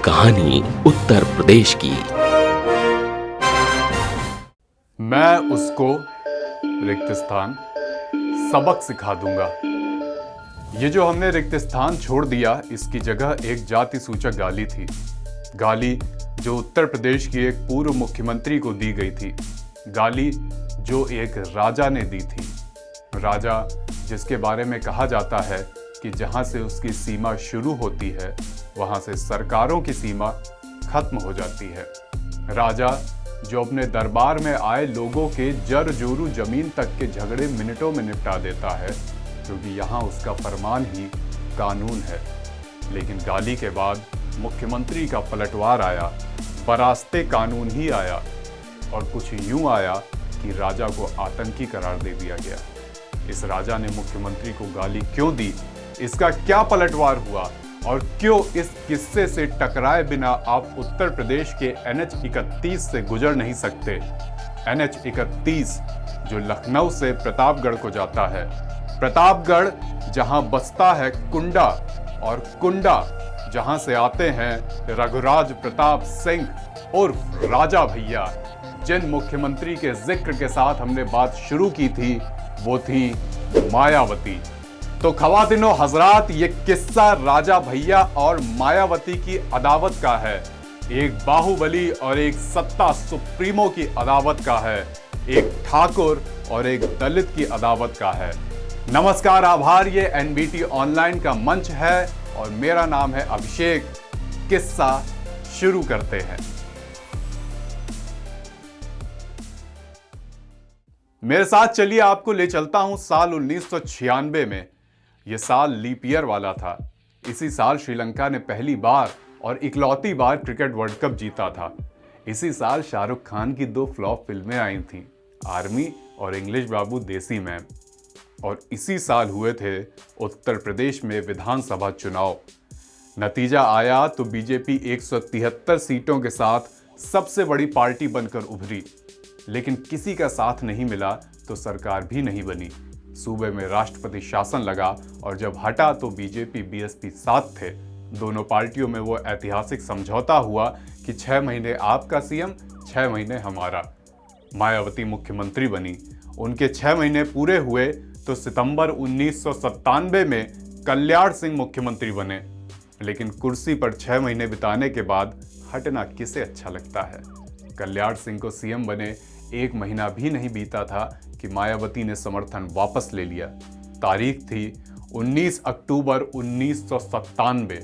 कहानी उत्तर प्रदेश की। मैं उसको रिक्त स्थान सबक सिखा दूंगा। ये जो हमने रिक्त स्थान छोड़ दिया, इसकी जगह एक जाति सूचक गाली थी। गाली जो उत्तर प्रदेश की एक पूर्व मुख्यमंत्री को दी गई थी। गाली जो एक राजा ने दी थी। राजा जिसके बारे में कहा जाता है कि जहां से उसकी सीमा शुरू होती है, वहां से सरकारों की सीमा खत्म हो जाती है। राजा जो अपने दरबार में आए लोगों के जर जोरू जमीन तक के झगड़े मिनटों में निपटा देता है, क्योंकि यहाँ उसका फरमान ही कानून है। लेकिन गाली के बाद मुख्यमंत्री का पलटवार आया, बरास्ते कानून ही आया, और कुछ यूं आया कि राजा को आतंकी करार दे दिया गया। इस राजा ने मुख्यमंत्री को गाली क्यों दी, इसका क्या पलटवार हुआ, और क्यों इस किस्से से टकराए बिना आप उत्तर प्रदेश के NH 31 से गुजर नहीं सकते। NH 31 जो लखनऊ से प्रतापगढ़ को जाता है। प्रतापगढ़ जहां बसता है कुंडा, और कुंडा जहां से आते हैं रघुराज प्रताप सिंह उर्फ राजा भैया। जिन मुख्यमंत्री के जिक्र के साथ हमने बात शुरू की थी, वो थी मायावती। तो खवातीनो हजरात, ये किस्सा राजा भैया और मायावती की अदावत का है। एक बाहुबली और एक सत्ता सुप्रीमो की अदावत का है। एक ठाकुर और एक दलित की अदावत का है। नमस्कार, आभार। ये NBT ऑनलाइन का मंच है और मेरा नाम है अभिषेक। किस्सा शुरू करते हैं। मेरे साथ चलिए, आपको ले चलता हूं साल 1996 में। यह साल लीप ईयर वाला था। इसी साल श्रीलंका ने पहली बार और इकलौती बार क्रिकेट वर्ल्ड कप जीता था। इसी साल शाहरुख खान की 2 फ्लॉप फिल्में आई थीं, आर्मी और इंग्लिश बाबू देसी मैम। और इसी साल हुए थे उत्तर प्रदेश में विधानसभा चुनाव। नतीजा आया तो बीजेपी 173 सीटों के साथ सबसे बड़ी पार्टी बनकर उभरी। लेकिन किसी का साथ नहीं मिला तो सरकार भी नहीं बनी। सूबे में राष्ट्रपति शासन लगा, और जब हटा तो बीजेपी BSP साथ थे। दोनों पार्टियों में वो ऐतिहासिक समझौता हुआ कि 6 महीने आपका CM, 6 महीने हमारा। मायावती मुख्यमंत्री बनी। उनके 6 महीने पूरे हुए तो सितंबर 1997 में कल्याण सिंह मुख्यमंत्री बने। लेकिन कुर्सी पर 6 महीने बिताने के बाद हटना किसे अच्छा लगता है। कल्याण सिंह को CM बने 1 महीना भी नहीं बीता था कि मायावती ने समर्थन वापस ले लिया। तारीख थी 19 अक्टूबर 1997।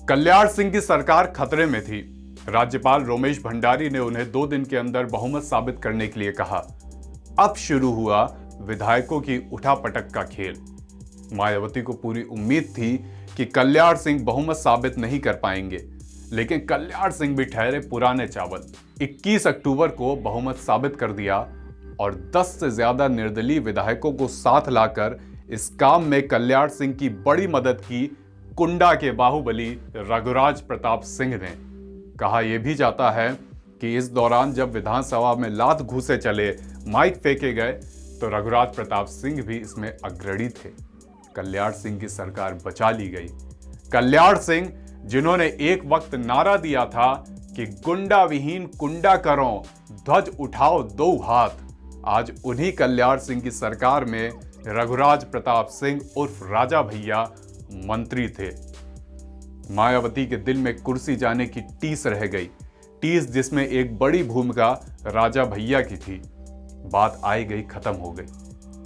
कल्याण सिंह की सरकार खतरे में थी। राज्यपाल रोमेश भंडारी ने उन्हें 2 दिन के अंदर बहुमत साबित करने के लिए कहा। अब शुरू हुआ विधायकों की उठापटक का खेल। मायावती को पूरी उम्मीद थी कि कल्याण सिंह बहुमत साबित नहीं कर पाएंगे, लेकिन कल्याण सिंह भी ठहरे पुराने चावल। 21 अक्टूबर को बहुमत साबित कर दिया और 10 से ज्यादा निर्दलीय विधायकों को साथ लाकर इस काम में कल्याण सिंह की बड़ी मदद की कुंडा के बाहुबली रघुराज प्रताप सिंह ने। कहा यह भी जाता है कि इस दौरान जब विधानसभा में लात घूसे चले, माइक फेंके गए, तो रघुराज प्रताप सिंह भी इसमें अग्रणी थे। कल्याण सिंह की सरकार बचा ली गई। कल्याण सिंह जिन्होंने एक वक्त नारा दिया था कि गुंडा विहीन कुंडा करो, ध्वज उठाओ 2 हाथ, आज उन्हीं कल्याण सिंह की सरकार में रघुराज प्रताप सिंह उर्फ राजा भैया मंत्री थे। मायावती के दिल में कुर्सी जाने की टीस रह गई, टीस जिसमें एक बड़ी भूमिका राजा भैया की थी। बात आई गई, खत्म हो गई।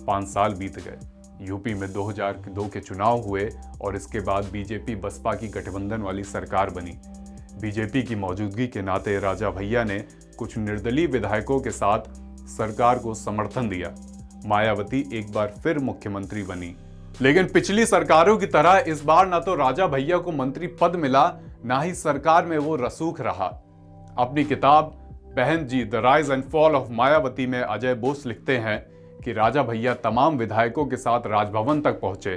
5 साल बीत गए। यूपी में 2002 के चुनाव हुए और इसके बाद बीजेपी बसपा की गठबंधन वाली सरकार बनी। बीजेपी की मौजूदगी के नाते राजा भैया ने कुछ निर्दलीय विधायकों के साथ सरकार को समर्थन दिया। मायावती एक बार फिर मुख्यमंत्री बनी। लेकिन पिछली सरकारों की तरह इस बार ना तो राजा भैया को मंत्री पद मिला, ना ही सरकार में वो रसूख रहा। अपनी किताब Behenji the rise and fall of Mayawati में अजय बोस लिखते हैं कि राजा भैया तमाम विधायकों के साथ राजभवन तक पहुंचे,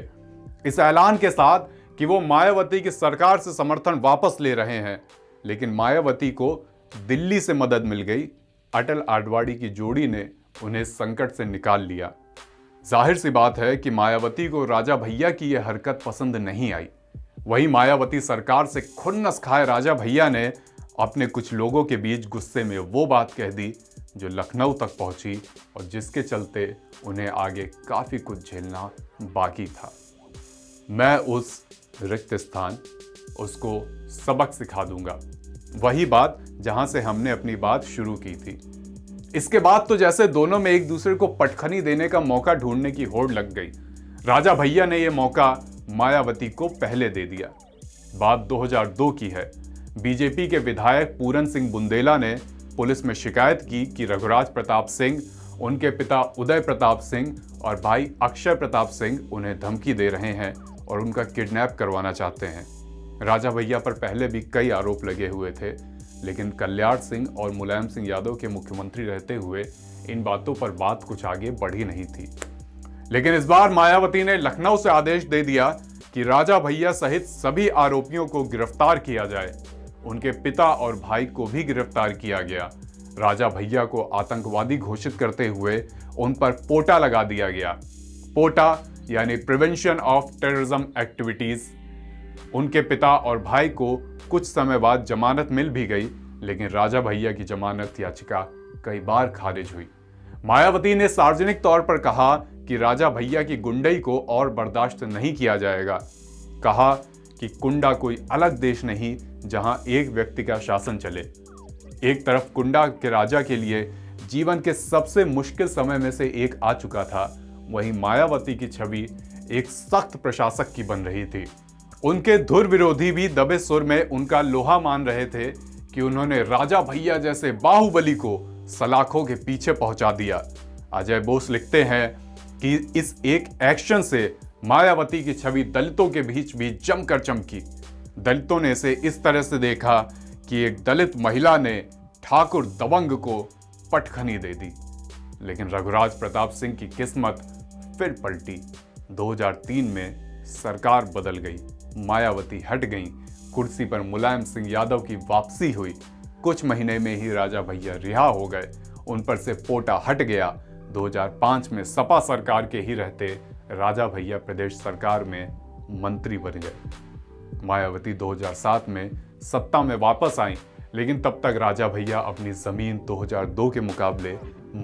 इस ऐलान के साथ कि वो मायावती की सरकार से समर्थन वापस ले रहे हैं। लेकिन मायावती को दिल्ली से मदद मिल गई। अटल आडवाणी की जोड़ी ने उन्हें संकट से निकाल लिया। जाहिर सी बात है कि मायावती को राजा भैया की यह हरकत पसंद नहीं आई। वहीं मायावती सरकार से खुन्नस खाए राजा भैया ने अपने कुछ लोगों के बीच गुस्से में वो बात कह दी जो लखनऊ तक पहुंची और जिसके चलते उन्हें आगे काफी कुछ झेलना बाकी था। मैं उस रिक्त स्थान उसको सबक सिखा दूंगा, वही बात जहां से हमने अपनी बात शुरू की थी। इसके बाद तो जैसे दोनों में एक दूसरे को पटखनी देने का मौका ढूंढने की होड़ लग गई। राजा भैया ने यह मौका मायावती को पहले दे दिया। बात 2002 की है। बीजेपी के विधायक पूरन सिंह बुंदेला ने पुलिस में शिकायत की कि रघुराज प्रताप सिंह, उनके पिता उदय प्रताप सिंह और भाई अक्षय प्रताप सिंह उन्हें धमकी दे रहे हैं और उनका किडनैप करवाना चाहते हैं। राजा भैया पर पहले भी कई आरोप लगे हुए थे, लेकिन कल्याण सिंह और मुलायम सिंह यादव के मुख्यमंत्री रहते हुए इन बातों पर बात कुछ आगे बढ़ी नहीं थी। लेकिन इस बार मायावती ने लखनऊ से आदेश दे दिया कि राजा भैया सहित सभी आरोपियों को गिरफ्तार किया जाए। उनके पिता और भाई को भी गिरफ्तार किया गया। राजा भैया को आतंकवादी घोषित करते हुए उन पर पोटा लगा दिया गया। पोटा यानी प्रिवेंशन ऑफ टेररिज्म एक्टिविटीज। उनके पिता और भाई को कुछ समय बाद जमानत मिल भी गई, लेकिन राजा भैया की जमानत याचिका कई बार खारिज हुई। मायावती ने सार्वजनिक तौर पर कहा कि राजा भैया की गुंडई को और बर्दाश्त नहीं किया जाएगा। कहा कि कुंडा कोई अलग देश नहीं जहां एक व्यक्ति का शासन चले। एक तरफ कुंडा के राजा के लिए जीवन के सबसे मुश्किल समय में से एक आ चुका था, वहीं मायावती की छवि एक सख्त प्रशासक की बन रही थी। उनके धुर विरोधी भी दबे सुर में उनका लोहा मान रहे थे कि उन्होंने राजा भैया जैसे बाहुबली को सलाखों के पीछे पहुंचा दिया। अजय बोस लिखते हैं कि इस एक एक्शन से मायावती की छवि दलितों के बीच भी जमकर चमकी। दलितों ने इसे इस तरह से देखा कि एक दलित महिला ने ठाकुर दबंग को पटखनी दे दी। लेकिन रघुराज प्रताप सिंह की किस्मत फिर पलटी। 2003 में सरकार बदल गई, मायावती हट गई, कुर्सी पर मुलायम सिंह यादव की वापसी हुई। कुछ महीने में ही राजा भैया रिहा हो गए, उन पर से पोटा हट गया। 2005 में सपा सरकार के ही रहते राजा भैया प्रदेश सरकार में मंत्री बन गए। मायावती 2007 में सत्ता में वापस आई, लेकिन तब तक राजा भैया अपनी जमीन 2002 के मुकाबले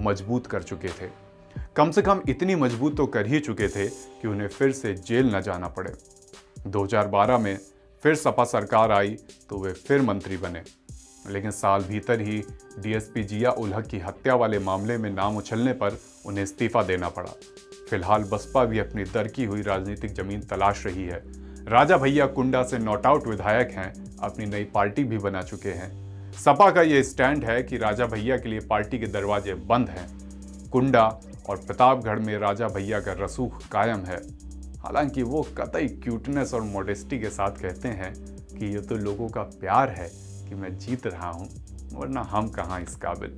मजबूत कर चुके थे। कम से कम इतनी मजबूत तो कर ही चुके थे कि उन्हें फिर से जेल न जाना पड़े। 2012 में फिर सपा सरकार आई तो वे फिर मंत्री बने, लेकिन साल भीतर ही डीएसपी जिया उल हक की हत्या वाले मामले में नाम उछलने पर उन्हें इस्तीफा देना पड़ा। फिलहाल बसपा भी अपनी दरकी हुई राजनीतिक जमीन तलाश रही है। राजा भैया कुंडा से नॉट आउट विधायक हैं, अपनी नई पार्टी भी बना चुके हैं। सपा का ये स्टैंड है कि राजा भैया के लिए पार्टी के दरवाजे बंद हैं। कुंडा और प्रतापगढ़ में राजा भैया का रसूख कायम है। हालांकि वो कतई क्यूटनेस और मॉडेस्टी के साथ कहते हैं कि ये तो लोगों का प्यार है कि मैं जीत रहा हूं, वरना हम कहां इस काबिल।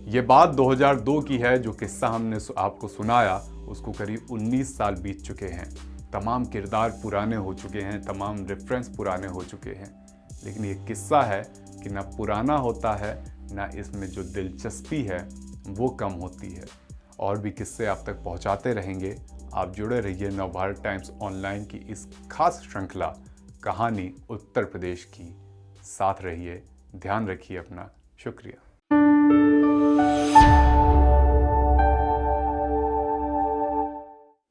ये बात 2002 की है। जो किस्सा हमने आपको सुनाया उसको करीब 19 साल बीत चुके हैं। तमाम किरदार पुराने हो चुके हैं, तमाम रेफरेंस पुराने हो चुके हैं, लेकिन ये किस्सा है कि ना पुराना होता है, ना इसमें जो दिलचस्पी है वो कम होती है। और भी किस्से आप तक पहुंचाते रहेंगे। आप जुड़े रहिए नवभारत टाइम्स ऑनलाइन की इस खास श्रृंखला कहानी उत्तर प्रदेश की। साथ रहिए, ध्यान रखिए अपना। शुक्रिया।